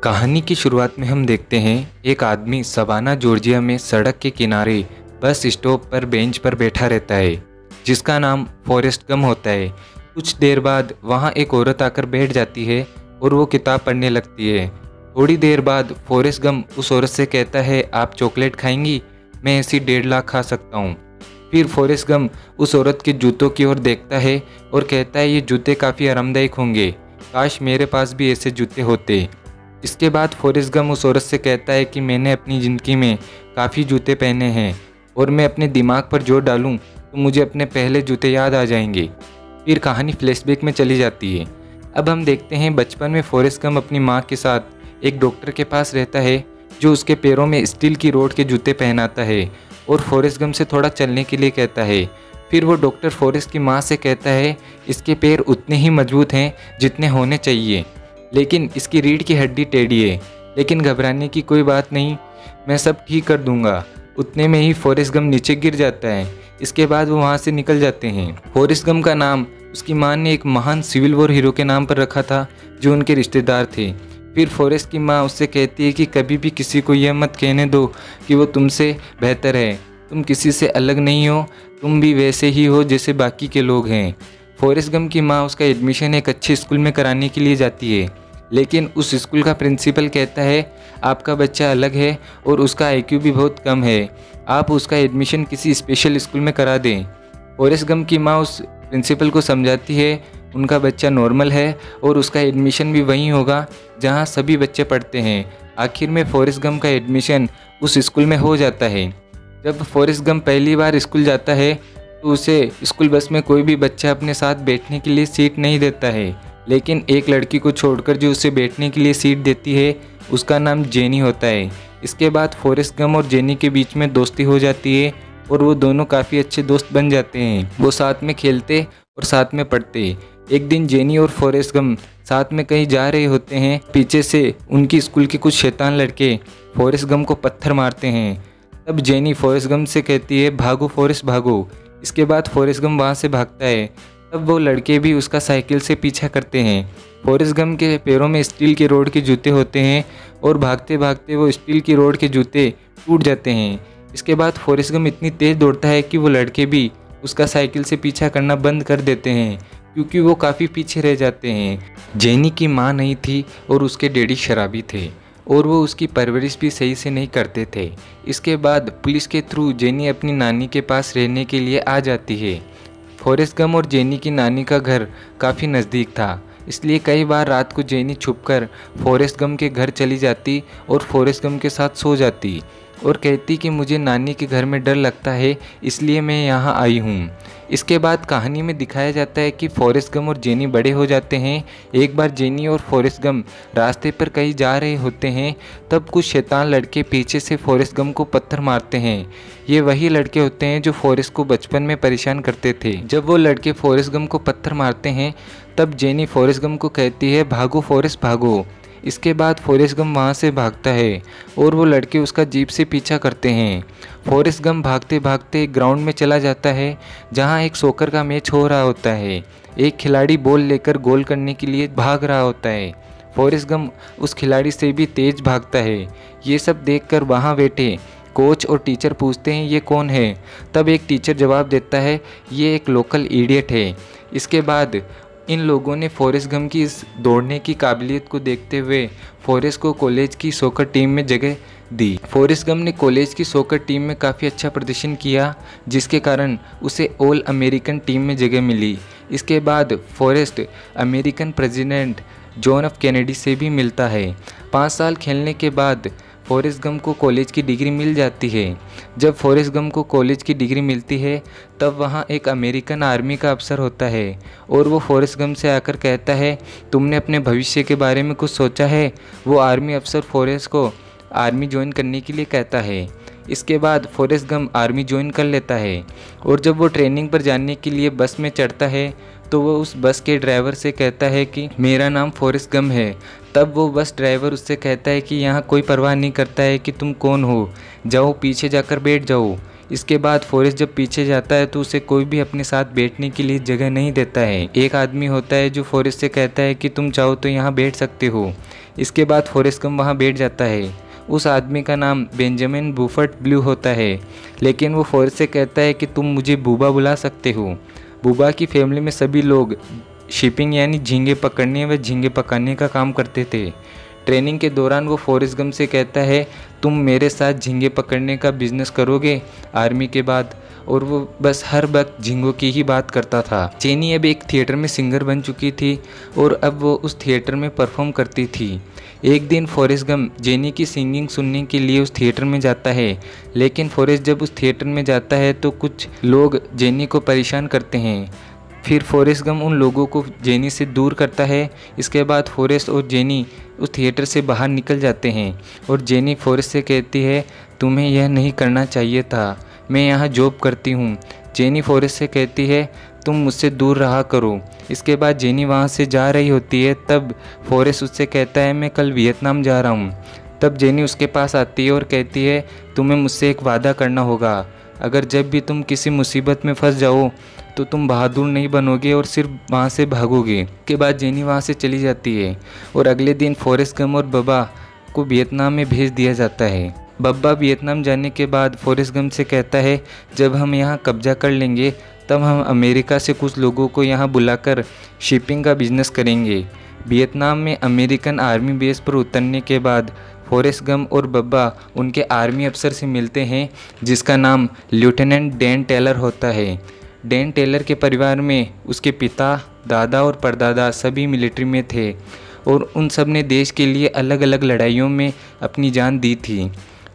कहानी की शुरुआत में हम देखते हैं एक आदमी सवाना जॉर्जिया में सड़क के किनारे बस स्टॉप पर बेंच पर बैठा रहता है जिसका नाम फॉरेस्ट गम होता है। कुछ देर बाद वहाँ एक औरत आकर बैठ जाती है और वो किताब पढ़ने लगती है। थोड़ी देर बाद फॉरेस्ट गम उस औरत से कहता है, आप चॉकलेट खाएंगी? मैं ऐसी 1.5 लाख खा सकता हूँ। फिर फॉरेस्ट गम उस औरत के जूतों की ओर देखता है और कहता है, ये जूते काफ़ी आरामदायक होंगे, काश मेरे पास भी ऐसे जूते होते। इसके बाद फॉरेस्ट गम उस औरत से कहता है कि मैंने अपनी ज़िंदगी में काफ़ी जूते पहने हैं और मैं अपने दिमाग पर जोर डालूं तो मुझे अपने पहले जूते याद आ जाएंगे। फिर कहानी फ्लैशबैक में चली जाती है। अब हम देखते हैं बचपन में फॉरेस्ट गम अपनी माँ के साथ एक डॉक्टर के पास रहता है जो उसके पैरों में स्टील की रोड के जूते पहनाता है और फॉरेस्ट गम से थोड़ा चलने के लिए कहता है। फिर वो डॉक्टर फॉरेस्ट की माँ से कहता है, इसके पैर उतने ही मजबूत हैं जितने होने चाहिए, लेकिन इसकी रीढ़ की हड्डी टेढ़ी है। लेकिन घबराने की कोई बात नहीं, मैं सब ठीक कर दूंगा। उतने में ही फॉरेस्ट गम नीचे गिर जाता है। इसके बाद वो वहाँ से निकल जाते हैं। फॉरेस्ट गम का नाम उसकी माँ ने एक महान सिविल वॉर हीरो के नाम पर रखा था जो उनके रिश्तेदार थे। फिर फॉरेस्ट की माँ उससे कहती है कि कभी भी किसी को यह मत कहने दो कि वो तुमसे बेहतर है, तुम किसी से अलग नहीं हो, तुम भी वैसे ही हो जैसे बाकी के लोग हैं। फॉरेस्ट गम की माँ उसका एडमिशन एक अच्छे स्कूल में कराने के लिए जाती है, लेकिन उस स्कूल का प्रिंसिपल कहता है, आपका बच्चा अलग है और उसका IQ भी बहुत कम है, आप उसका एडमिशन किसी स्पेशल स्कूल में करा दें। फॉरेस्ट गम की माँ उस प्रिंसिपल को समझाती है, उनका बच्चा नॉर्मल है और उसका एडमिशन भी वहीं होगा जहाँ सभी बच्चे पढ़ते हैं। आखिर में फॉरेस्ट गम का एडमिशन उस स्कूल में हो जाता है। जब फॉरेस्ट गम पहली बार स्कूल जाता है तो उसे स्कूल बस में कोई भी बच्चा अपने साथ बैठने के लिए सीट नहीं देता है, लेकिन एक लड़की को छोड़कर जो उसे बैठने के लिए सीट देती है उसका नाम जेनी होता है। इसके बाद फॉरेस्ट गम और जेनी के बीच में दोस्ती हो जाती है और वो दोनों काफ़ी अच्छे दोस्त बन जाते हैं। वो साथ में खेलते और साथ में पढ़ते। एक दिन जेनी और फॉरेस्ट गम साथ में कहीं जा रहे होते हैं। पीछे से उनकी स्कूल के कुछ शैतान लड़के फॉरेस्ट गम को पत्थर मारते हैं। तब जेनी फॉरेस्ट गम से कहती है, भागो फॉरेस्ट भागो। इसके बाद फॉरेस्ट गम वहाँ से भागता है। तब वो लड़के भी उसका साइकिल से पीछा करते हैं। फॉरेस्ट गम के पैरों में स्टील के रोड के जूते होते हैं और भागते भागते वो स्टील की रोड के जूते टूट जाते हैं। इसके बाद फॉरेस्ट गम इतनी तेज़ दौड़ता है कि वो लड़के भी उसका साइकिल से पीछा करना बंद कर देते हैं क्योंकि वो काफ़ी पीछे रह जाते हैं। जेनी की माँ नहीं थी और उसके डैडी शराबी थे और वो उसकी परवरिश भी सही से नहीं करते थे। इसके बाद पुलिस के थ्रू जेनी अपनी नानी के पास रहने के लिए आ जाती है। फॉरेस्ट गम और जेनी की नानी का घर काफ़ी नज़दीक था, इसलिए कई बार रात को जेनी छुपकर फॉरेस्ट गम के घर चली जाती और फॉरेस्ट गम के साथ सो जाती और कहती कि मुझे नानी के घर में डर लगता है, इसलिए मैं यहाँ आई हूँ। इसके बाद कहानी में दिखाया जाता है कि फॉरेस्ट गम और जेनी बड़े हो जाते हैं। एक बार जेनी और फॉरेस्ट गम रास्ते पर कहीं जा रहे होते हैं, तब कुछ शैतान लड़के पीछे से फॉरेस्ट गम को पत्थर मारते हैं। ये वही लड़के होते हैं जो फॉरेस्ट को बचपन में परेशान करते थे। जब वो लड़के फॉरेस्ट गम को पत्थर मारते हैं तब जेनी फॉरेस्ट गम को कहती है, भागो फॉरेस्ट भागो। इसके बाद फॉरेस्ट गम वहाँ से भागता है और वो लड़के उसका जीप से पीछा करते हैं। फॉरेस्ट गम भागते भागते ग्राउंड में चला जाता है जहाँ एक सॉकर का मैच हो रहा होता है। एक खिलाड़ी बॉल लेकर गोल करने के लिए भाग रहा होता है। फॉरेस्ट गम उस खिलाड़ी से भी तेज भागता है। ये सब देखकर वहाँ बैठे कोच और टीचर पूछते हैं, ये कौन है? तब एक टीचर जवाब देता है, ये एक लोकल इडियट है। इसके बाद इन लोगों ने फॉरेस्ट गम की इस दौड़ने की काबिलियत को देखते हुए फॉरेस्ट को कॉलेज की सॉकर टीम में जगह दी। फॉरेस्ट गम ने कॉलेज की सॉकर टीम में काफ़ी अच्छा प्रदर्शन किया, जिसके कारण उसे ऑल अमेरिकन टीम में जगह मिली। इसके बाद forest American president John F Kennedy से भी मिलता है। 5 साल खेलने के बाद फॉरेस्ट गम को कॉलेज की डिग्री मिल जाती है। जब फॉरेस्ट गम को कॉलेज की डिग्री मिलती है तब वहाँ एक अमेरिकन आर्मी का अफसर होता है और वो फॉरेस्ट गम से आकर कहता है, तुमने अपने भविष्य के बारे में कुछ सोचा है? वो आर्मी अफसर फॉरेस्ट को आर्मी ज्वाइन करने के लिए कहता है। इसके बाद फॉरेस्ट गम आर्मी ज्वाइन कर लेता है और जब वो ट्रेनिंग पर जाने के लिए बस में चढ़ता है तो वो उस बस के ड्राइवर से कहता है कि मेरा नाम फॉरेस्ट गम है। तब वो बस ड्राइवर उससे कहता है कि यहाँ कोई परवाह नहीं करता है कि तुम कौन हो, जाओ पीछे जाकर बैठ जाओ। इसके बाद फॉरेस्ट जब पीछे जाता है तो उसे कोई भी अपने साथ बैठने के लिए जगह नहीं देता है। एक आदमी होता है जो फॉरेस्ट से कहता है कि तुम चाहो तो यहाँ बैठ सकते हो। इसके बाद फॉरेस्ट गम वहाँ बैठ जाता है। उस आदमी का नाम बेंजामिन बूफर्ट ब्लू होता है, लेकिन वो फॉरेस्ट से कहता है कि तुम मुझे बूबा बुला सकते हो। बूबा की फैमिली में सभी लोग शिपिंग यानी झींगे पकड़ने व झींगे पकाने का काम करते थे। ट्रेनिंग के दौरान वो फॉरेस्ट गम से कहता है तुम मेरे साथ झींगे पकड़ने का बिजनेस करोगे आर्मी के बाद, और वो बस हर वक्त झींगों की ही बात करता था। जेनी अब एक थिएटर में सिंगर बन चुकी थी और अब वो उस थिएटर में परफॉर्म करती थी। एक दिन फॉरेस्ट गम जेनी की सिंगिंग सुनने के लिए उस थिएटर में जाता है, लेकिन फॉरेस्ट जब उस थिएटर में जाता है तो कुछ लोग जेनी को परेशान करते हैं। फिर फॉरेस्ट गम उन लोगों को जेनी से दूर करता है। इसके बाद फॉरेस्ट और जेनी उस थिएटर से बाहर निकल जाते हैं और जेनी फॉरेस्ट से कहती है तुम्हें यह नहीं करना चाहिए था, मैं यहाँ जॉब करती हूँ। जेनी फॉरेस्ट से कहती है तुम मुझसे दूर रहा करो। इसके बाद जेनी वहाँ से जा रही होती है, तब फॉरेस्ट उससे कहता है मैं कल वियतनाम जा रहा हूँ। तब जेनी उसके पास आती है और कहती है तुम्हें मुझसे एक वादा करना होगा, अगर जब भी तुम किसी मुसीबत में फंस जाओ तो तुम बहादुर नहीं बनोगे और सिर्फ वहाँ से भागोगे। के बाद जेनी वहाँ से चली जाती है और अगले दिन फॉरेस्ट गम और बब्बा को वियतनाम में भेज दिया जाता है। बब्बा वियतनाम जाने के बाद फॉरेस्ट गम से कहता है जब हम यहाँ कब्जा कर लेंगे तब हम अमेरिका से कुछ लोगों को यहाँ बुलाकर शिपिंग का बिजनेस करेंगे। वियतनाम में अमेरिकन आर्मी बेस पर उतरने के बाद फॉरेस्ट गम और बब्बा उनके आर्मी अफसर से मिलते हैं जिसका नाम लेफ्टिनेंट डैन टेलर होता है। डैन टेलर के परिवार में उसके पिता, दादा और परदादा सभी मिलिट्री में थे और उन सब ने देश के लिए अलग अलग लड़ाइयों में अपनी जान दी थी।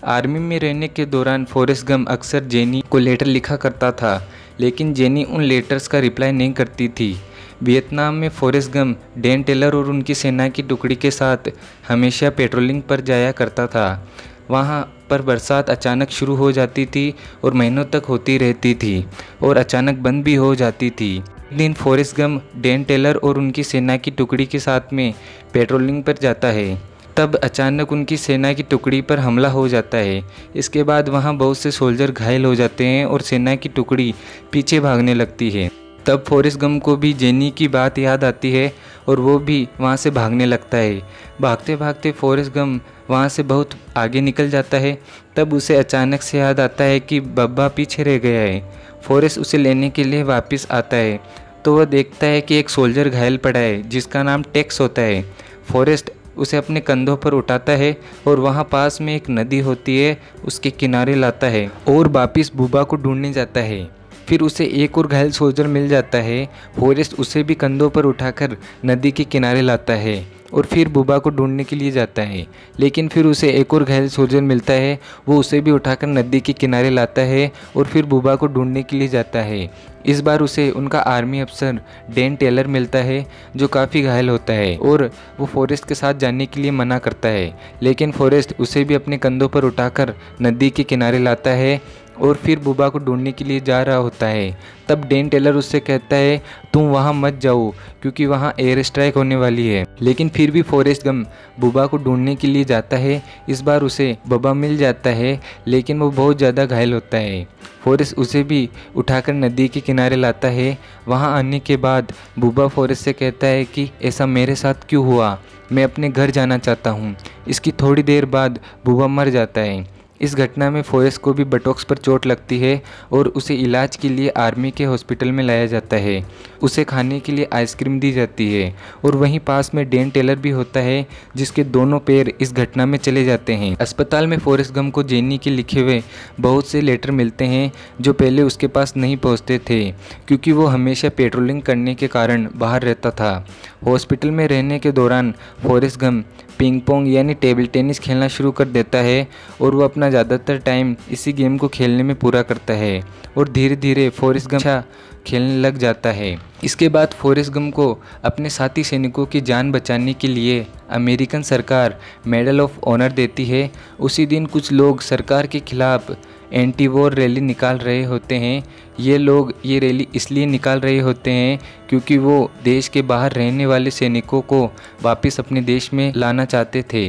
आर्मी में रहने के दौरान फॉरेस्ट गम अक्सर जेनी को लेटर लिखा करता था, लेकिन जेनी उन लेटर्स का रिप्लाई नहीं करती थी। वियतनाम में फॉरेस्ट गम डैन टेलर और उनकी सेना की टुकड़ी के साथ हमेशा पेट्रोलिंग पर जाया करता था। वहाँ पर बरसात अचानक शुरू हो जाती थी और महीनों तक होती रहती थी और अचानक बंद भी हो जाती थी। एक दिन फॉरेस्ट गम डैन टेलर और उनकी सेना की टुकड़ी के साथ में पेट्रोलिंग पर जाता है, तब अचानक उनकी सेना की टुकड़ी पर हमला हो जाता है। इसके बाद वहाँ बहुत से सोल्जर घायल हो जाते हैं और सेना की टुकड़ी पीछे भागने लगती है। तब फॉरेस्ट गम को भी जेनी की बात याद आती है और वो भी वहाँ से भागने लगता है। भागते भागते फॉरेस्ट गम वहाँ से बहुत आगे निकल जाता है। तब उसे अचानक से याद आता है कि बब्बा पीछे रह गया है। फॉरेस्ट उसे लेने के लिए वापस आता है तो वह देखता है कि एक सोल्जर घायल पड़ा है जिसका नाम टेक्स होता है। फॉरेस्ट उसे अपने कंधों पर उठाता है और वहाँ पास में एक नदी होती है उसके किनारे लाता है और वापस बूबा को ढूंढने जाता है। फिर उसे एक और घायल सोल्जर मिल जाता है। फॉरेस्ट उसे भी कंधों पर उठाकर नदी के किनारे लाता है और फिर बूबा को ढूंढने के लिए जाता है, लेकिन फिर उसे एक और घायल सोल्जर मिलता है। वो उसे भी उठाकर नदी के किनारे लाता है और फिर बूबा को ढूंढने के लिए जाता है। इस बार उसे उनका आर्मी अफसर डैन टेलर मिलता है जो काफ़ी घायल होता है और वो फॉरेस्ट के साथ जाने के लिए मना करता है, लेकिन फॉरेस्ट उसे भी अपने कंधों पर उठाकर नदी के किनारे लाता है और फिर बूबा को ढूंढने के लिए जा रहा होता है। तब डैन टेलर उससे कहता है तुम वहाँ मत जाओ क्योंकि वहाँ एयर स्ट्राइक होने वाली है, लेकिन फिर भी फॉरेस्ट गम बूबा को ढूंढने के लिए जाता है। इस बार उसे बब्बा मिल जाता है, लेकिन वो बहुत ज़्यादा घायल होता है। फॉरेस्ट उसे भी उठाकर नदी के किनारे लाता है। वहाँ आने के बाद बूबा फॉरेस्ट से कहता है कि ऐसा मेरे साथ क्यों हुआ, मैं अपने घर जाना चाहता हूँ। इसकी थोड़ी देर बाद बूबा मर जाता है। इस घटना में फॉरेस्ट को भी बटॉक्स पर चोट लगती है और उसे इलाज के लिए आर्मी के हॉस्पिटल में लाया जाता है। उसे खाने के लिए आइसक्रीम दी जाती है और वहीं पास में डैन टेलर भी होता है जिसके दोनों पैर इस घटना में चले जाते हैं। अस्पताल में फॉरेस्ट गम को जेनी के लिखे हुए बहुत से लेटर मिलते हैं जो पहले उसके पास नहीं पहुँचते थे क्योंकि वो हमेशा पेट्रोलिंग करने के कारण बाहर रहता था। हॉस्पिटल में रहने के दौरान फॉरेस्ट गम पिंग पोंग यानी टेबल टेनिस खेलना शुरू कर देता है और वो अपना ज़्यादातर टाइम इसी गेम को खेलने में पूरा करता है और धीरे धीरे फॉरेस्ट गम अच्छा खेलने लग जाता है। इसके बाद फॉरेस्ट गम को अपने साथी सैनिकों की जान बचाने के लिए अमेरिकन सरकार मेडल ऑफ ऑनर देती है। उसी दिन कुछ लोग सरकार के खिलाफ एंटी वॉर रैली निकाल रहे होते हैं। ये लोग ये रैली इसलिए निकाल रहे होते हैं क्योंकि वो देश के बाहर रहने वाले सैनिकों को वापस अपने देश में लाना चाहते थे।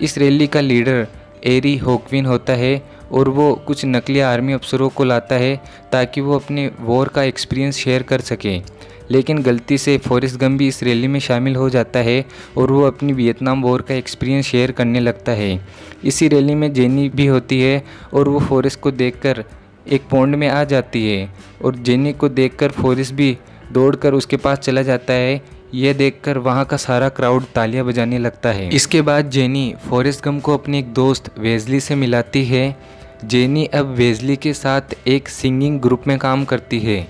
इस रैली का लीडर एरी होकविन होता है और वो कुछ नकली आर्मी अफसरों को लाता है ताकि वो अपने वॉर का एक्सपीरियंस शेयर कर सकें। लेकिन गलती से फॉरेस्ट गम भी इस रैली में शामिल हो जाता है और वो अपनी वियतनाम वॉर का एक्सपीरियंस शेयर करने लगता है। इसी रैली में जेनी भी होती है और वो फॉरेस्ट को देखकर एक पॉन्ड में आ जाती है और जेनी को देखकर फॉरेस्ट भी दौड़कर उसके पास चला जाता है। यह देखकर वहाँ का सारा क्राउड तालियां बजाने लगता है। इसके बाद जेनी फॉरेस्ट गम को अपने एक दोस्त वेजली से मिलाती है। जेनी अब वेजली के साथ एक सिंगिंग ग्रुप में काम करती है।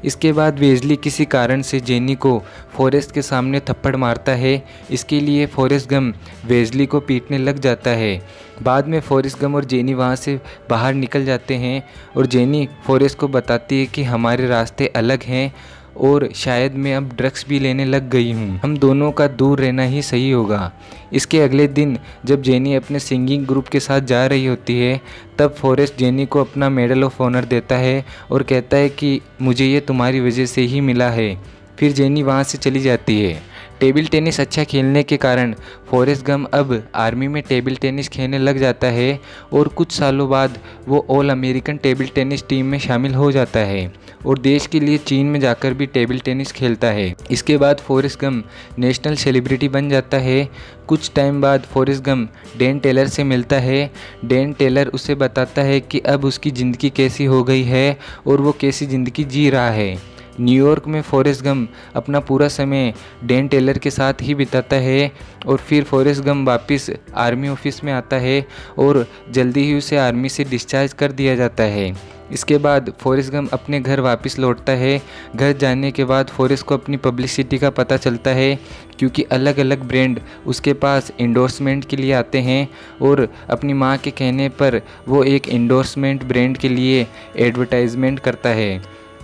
इसके बाद वेजली किसी कारण से जेनी को फॉरेस्ट के सामने थप्पड़ मारता है। इसके लिए फॉरेस्ट गम वेजली को पीटने लग जाता है। बाद में फॉरेस्ट गम और जेनी वहाँ से बाहर निकल जाते हैं और जेनी फॉरेस्ट को बताती है कि हमारे रास्ते अलग हैं और शायद मैं अब ड्रग्स भी लेने लग गई हूँ, हम दोनों का दूर रहना ही सही होगा। इसके अगले दिन जब जेनी अपने सिंगिंग ग्रुप के साथ जा रही होती है तब फॉरेस्ट जेनी को अपना मेडल ऑफ ऑनर देता है और कहता है कि मुझे ये तुम्हारी वजह से ही मिला है। फिर जेनी वहाँ से चली जाती है। टेबल टेनिस अच्छा खेलने के कारण फॉरेस्ट गम अब आर्मी में टेबल टेनिस खेलने लग जाता है और कुछ सालों बाद वो all American table tennis team में शामिल हो जाता है और देश के लिए चीन में जाकर भी टेबल टेनिस खेलता है। इसके बाद फॉरेस्ट गम नेशनल सेलिब्रिटी बन जाता है। कुछ टाइम बाद फॉरेस्ट गम डैन टेलर से मिलता है। डैन टेलर उसे बताता है कि अब उसकी ज़िंदगी कैसी हो गई है और वो कैसी ज़िंदगी जी रहा है। न्यूयॉर्क में फॉरेस्ट गम अपना पूरा समय डैन टेलर के साथ ही बिताता है और फिर फॉरेस्ट गम वापस आर्मी ऑफिस में आता है और जल्दी ही उसे आर्मी से डिस्चार्ज कर दिया जाता है। इसके बाद फॉरेस्ट गम अपने घर वापस लौटता है। घर जाने के बाद फॉरेस्ट को अपनी पब्लिसिटी का पता चलता है क्योंकि अलग अलग ब्रांड उसके पास इंडोर्समेंट के लिए आते हैं और अपनी माँ के कहने पर वो एक इंडोर्समेंट ब्रांड के लिए एडवर्टाइजमेंट करता है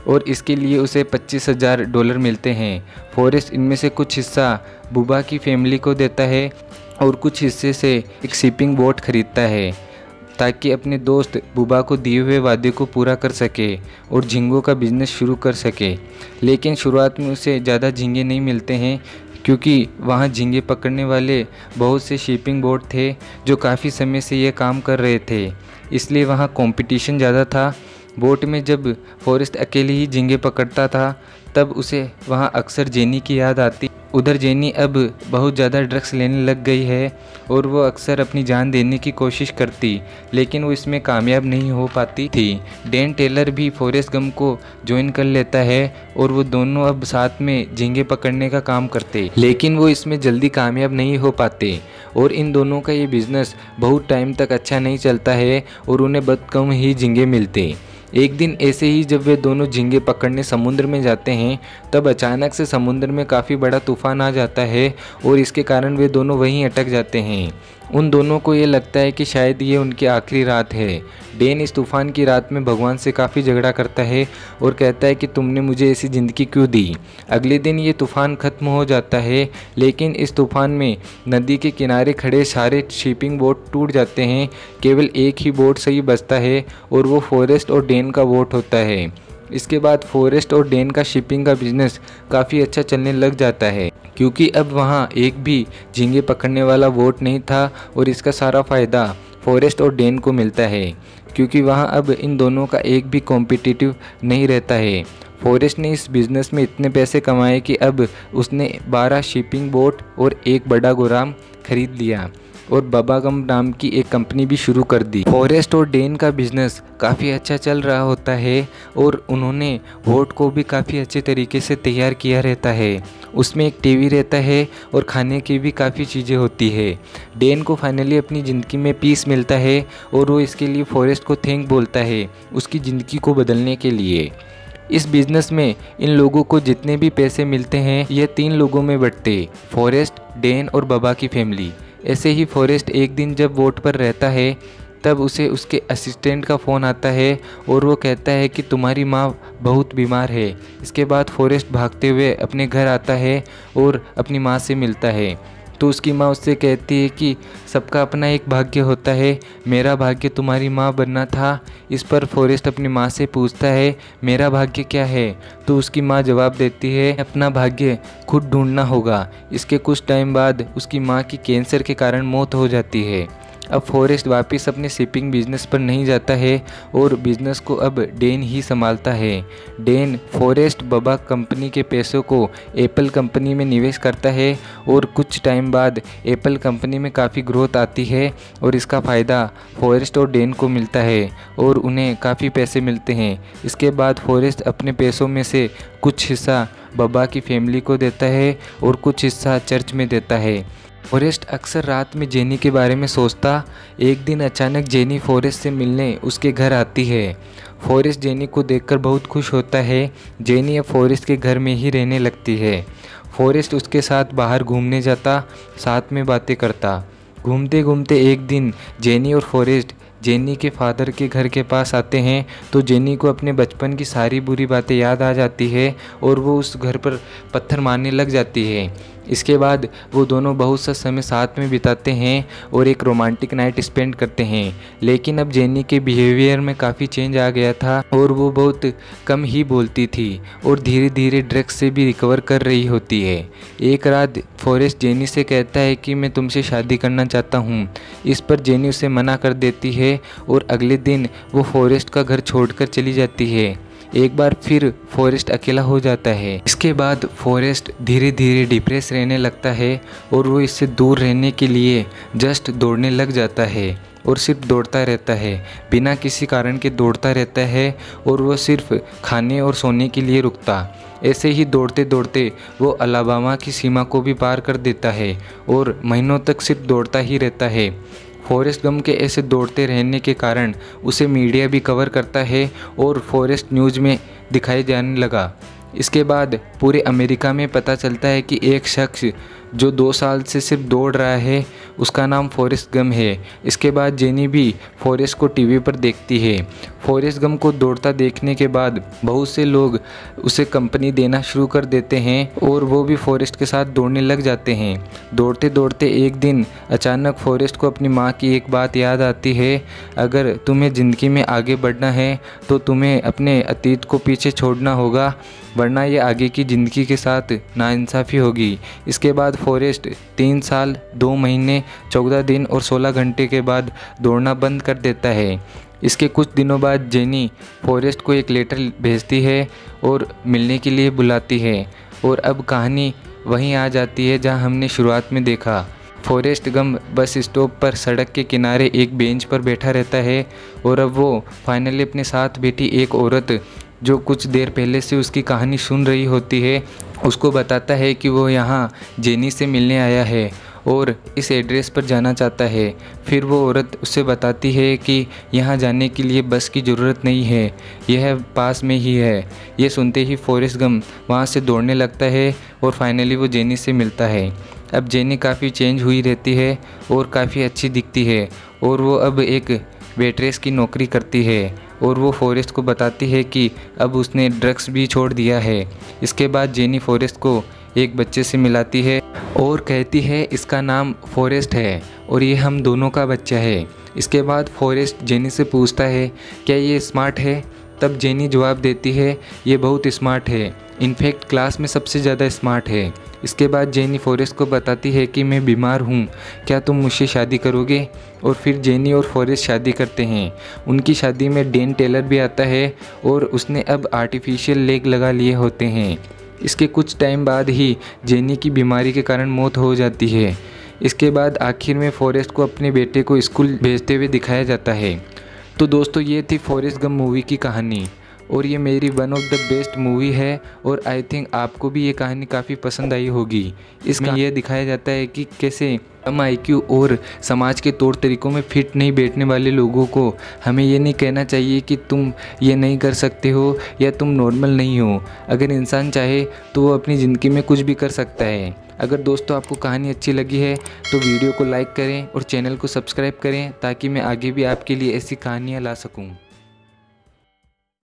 और इसके लिए उसे $25,000 मिलते हैं। फॉरेस्ट इनमें से कुछ हिस्सा बुबा की फैमिली को देता है और कुछ हिस्से से एक शिपिंग बोट खरीदता है ताकि अपने दोस्त बुबा को दिए हुए वादे को पूरा कर सके और झींगों का बिजनेस शुरू कर सके। लेकिन शुरुआत में उसे ज़्यादा झींगे नहीं मिलते हैं क्योंकि वहाँ झींगे पकड़ने वाले बहुत से शिपिंग बोट थे जो काफ़ी समय से ये काम कर रहे थे, इसलिए वहाँ कंपटीशन ज़्यादा था। बोट में जब फॉरेस्ट अकेले ही झींगे पकड़ता था तब उसे वहाँ अक्सर जेनी की याद आती। उधर जेनी अब बहुत ज़्यादा ड्रग्स लेने लग गई है और वो अक्सर अपनी जान देने की कोशिश करती, लेकिन वो इसमें कामयाब नहीं हो पाती थी। डैन टेलर भी फॉरेस्ट गम को ज्वाइन कर लेता है और वो दोनों अब साथ में झींगे पकड़ने का काम करते, लेकिन वो इसमें जल्दी कामयाब नहीं हो पाते और इन दोनों का ये बिज़नेस बहुत टाइम तक अच्छा नहीं चलता है और उन्हें बहुत कम ही झींगे मिलते। एक दिन ऐसे ही जब वे दोनों झींगे पकड़ने समुद्र में जाते हैं तब अचानक से समुद्र में काफ़ी बड़ा तूफान आ जाता है और इसके कारण वे दोनों वहीं अटक जाते हैं। उन दोनों को ये लगता है कि शायद ये उनकी आखिरी रात है। डैन इस तूफान की रात में भगवान से काफ़ी झगड़ा करता है और कहता है कि तुमने मुझे ऐसी ज़िंदगी क्यों दी। अगले दिन ये तूफान ख़त्म हो जाता है, लेकिन इस तूफान में नदी के किनारे खड़े सारे शिपिंग बोट टूट जाते हैं। केवल एक ही बोट सही बचता है और वो फॉरेस्ट और डैन का बोट होता है। इसके बाद फॉरेस्ट और डैन का शिपिंग का बिजनेस काफ़ी अच्छा चलने लग जाता है क्योंकि अब वहाँ एक भी झींगे पकड़ने वाला बोट नहीं था और इसका सारा फ़ायदा फॉरेस्ट और डैन को मिलता है क्योंकि वहाँ अब इन दोनों का एक भी कॉम्पिटिटिव नहीं रहता है। फॉरेस्ट ने इस बिज़नेस में इतने पैसे कमाए कि अब उसने 12 शिपिंग बोट और एक बड़ा गोदाम खरीद लिया और बाबा गम नाम की एक कंपनी भी शुरू कर दी। फॉरेस्ट और डैन का बिज़नेस काफ़ी अच्छा चल रहा होता है और उन्होंने बोट को भी काफ़ी अच्छे तरीके से तैयार किया रहता है। उसमें एक टीवी रहता है और खाने की भी काफ़ी चीज़ें होती है। डैन को फाइनली अपनी ज़िंदगी में पीस मिलता है और वो इसके लिए फॉरेस्ट को थैंक बोलता है उसकी ज़िंदगी को बदलने के लिए। इस बिज़नेस में इन लोगों को जितने भी पैसे मिलते हैं ये 3 लोगों में बंटते, फॉरेस्ट, डैन और बाबा की फैमिली। ऐसे ही फॉरेस्ट एक दिन जब बोट पर रहता है तब उसे उसके असिस्टेंट का फ़ोन आता है और वो कहता है कि तुम्हारी माँ बहुत बीमार है। इसके बाद फॉरेस्ट भागते हुए अपने घर आता है और अपनी माँ से मिलता है तो उसकी माँ उससे कहती है कि सबका अपना एक भाग्य होता है, मेरा भाग्य तुम्हारी माँ बनना था। इस पर फॉरेस्ट अपनी माँ से पूछता है मेरा भाग्य क्या है, तो उसकी माँ जवाब देती है अपना भाग्य खुद ढूंढना होगा। इसके कुछ टाइम बाद उसकी माँ की कैंसर के कारण मौत हो जाती है। अब फॉरेस्ट वापस अपने शिपिंग बिजनेस पर नहीं जाता है और बिजनेस को अब डेन ही संभालता है। डेन फॉरेस्ट बबा कंपनी के पैसों को एप्पल कंपनी में निवेश करता है और कुछ टाइम बाद एप्पल कंपनी में काफ़ी ग्रोथ आती है और इसका फ़ायदा फॉरेस्ट और डेन को मिलता है और उन्हें काफ़ी पैसे मिलते हैं। इसके बाद फॉरेस्ट अपने पैसों में से कुछ हिस्सा बबा की फैमिली को देता है और कुछ हिस्सा चर्च में देता है। फॉरेस्ट अक्सर रात में जेनी के बारे में सोचता। एक दिन अचानक जेनी फॉरेस्ट से मिलने उसके घर आती है। फॉरेस्ट जेनी को देखकर बहुत खुश होता है। जेनी अब फॉरेस्ट के घर में ही रहने लगती है। फॉरेस्ट उसके साथ बाहर घूमने जाता, साथ में बातें करता। घूमते घूमते एक दिन जेनी और फॉरेस्ट जेनी के फादर के घर के पास आते हैं तो जेनी को अपने बचपन की सारी बुरी बातें याद आ जाती है और वो उस घर पर पत्थर मारने लग जाती है। इसके बाद वो दोनों बहुत सा समय साथ में बिताते हैं और एक रोमांटिक नाइट स्पेंड करते हैं। लेकिन अब जेनी के बिहेवियर में काफ़ी चेंज आ गया था और वो बहुत कम ही बोलती थी और धीरे धीरे ड्रग्स से भी रिकवर कर रही होती है। एक रात फॉरेस्ट जेनी से कहता है कि मैं तुमसे शादी करना चाहता हूँ। इस पर जेनी उसे मना कर देती है और अगले दिन वो फॉरेस्ट का घर छोड़कर चली जाती है। एक बार फिर फॉरेस्ट अकेला हो जाता है। इसके बाद फॉरेस्ट धीरे धीरे डिप्रेस रहने लगता है और वो इससे दूर रहने के लिए जस्ट दौड़ने लग जाता है और सिर्फ दौड़ता रहता है, बिना किसी कारण के दौड़ता रहता है और वो सिर्फ खाने और सोने के लिए रुकता। ऐसे ही दौड़ते दौड़ते वो अलाबामा की सीमा को भी पार कर देता है और महीनों तक सिर्फ दौड़ता ही रहता है। फॉरेस्ट गम के ऐसे दौड़ते रहने के कारण उसे मीडिया भी कवर करता है और फॉरेस्ट न्यूज़ में दिखाई जाने लगा। इसके बाद पूरे अमेरिका में पता चलता है कि एक शख्स जो 2 साल से सिर्फ दौड़ रहा है उसका नाम फॉरेस्ट गम है। इसके बाद जेनी भी फॉरेस्ट को टीवी पर देखती है। फॉरेस्ट गम को दौड़ता देखने के बाद बहुत से लोग उसे कंपनी देना शुरू कर देते हैं और वो भी फॉरेस्ट के साथ दौड़ने लग जाते हैं। दौड़ते दौड़ते एक दिन अचानक फॉरेस्ट को अपनी माँ की एक बात याद आती है, अगर तुम्हें ज़िंदगी में आगे बढ़ना है तो तुम्हें अपने अतीत को पीछे छोड़ना होगा, वरना ये आगे की ज़िंदगी के साथ नाइंसाफ़ी होगी। इसके बाद फॉरेस्ट 3 साल 2 महीने 14 दिन और 16 घंटे के बाद दौड़ना बंद कर देता है। इसके कुछ दिनों बाद जेनी फॉरेस्ट को एक लेटर भेजती है और मिलने के लिए बुलाती है और अब कहानी वहीं आ जाती है जहां हमने शुरुआत में देखा। फॉरेस्ट गम बस स्टॉप पर सड़क के किनारे एक बेंच पर बैठा रहता है और अब वो फाइनली अपने साथ बैठी एक औरत जो कुछ देर पहले से उसकी कहानी सुन रही होती है उसको बताता है कि वो यहाँ जेनी से मिलने आया है और इस एड्रेस पर जाना चाहता है। फिर वो औरत उससे बताती है कि यहाँ जाने के लिए बस की ज़रूरत नहीं है, यह पास में ही है। ये सुनते ही फॉरेस्ट गम वहाँ से दौड़ने लगता है और फाइनली वो जेनी से मिलता है। अब जेनी काफ़ी चेंज हुई रहती है और काफ़ी अच्छी दिखती है और वो अब एक वेट्रेस की नौकरी करती है और वो फॉरेस्ट को बताती है कि अब उसने ड्रग्स भी छोड़ दिया है। इसके बाद जेनी फॉरेस्ट को एक बच्चे से मिलाती है और कहती है इसका नाम फॉरेस्ट है और ये हम दोनों का बच्चा है। इसके बाद फॉरेस्ट जेनी से पूछता है क्या ये स्मार्ट है? तब जेनी जवाब देती है ये बहुत स्मार्ट है, इनफैक्ट क्लास में सबसे ज़्यादा स्मार्ट है। इसके बाद जेनी फॉरेस्ट को बताती है कि मैं बीमार हूँ, क्या तुम मुझसे शादी करोगे? और फिर जेनी और फॉरेस्ट शादी करते हैं। उनकी शादी में डेन टेलर भी आता है और उसने अब आर्टिफिशियल लेग लगा लिए होते हैं। इसके कुछ टाइम बाद ही जेनी की बीमारी के कारण मौत हो जाती है। इसके बाद आखिर में फॉरेस्ट को अपने बेटे को स्कूल भेजते हुए दिखाया जाता है। तो दोस्तों ये थी फॉरेस्ट गम मूवी की कहानी और ये मेरी one of the best movie है और आई थिंक आपको भी ये कहानी काफ़ी पसंद आई होगी। इसमें यह दिखाया जाता है कि कैसे कम IQ और समाज के तौर तरीक़ों में फिट नहीं बैठने वाले लोगों को हमें ये नहीं कहना चाहिए कि तुम ये नहीं कर सकते हो या तुम नॉर्मल नहीं हो। अगर इंसान चाहे तो वो अपनी ज़िंदगी में कुछ भी कर सकता है। अगर दोस्तों आपको कहानी अच्छी लगी है तो वीडियो को लाइक करें और चैनल को सब्सक्राइब करें ताकि मैं आगे भी आपके लिए ऐसी कहानियाँ ला सकूँ।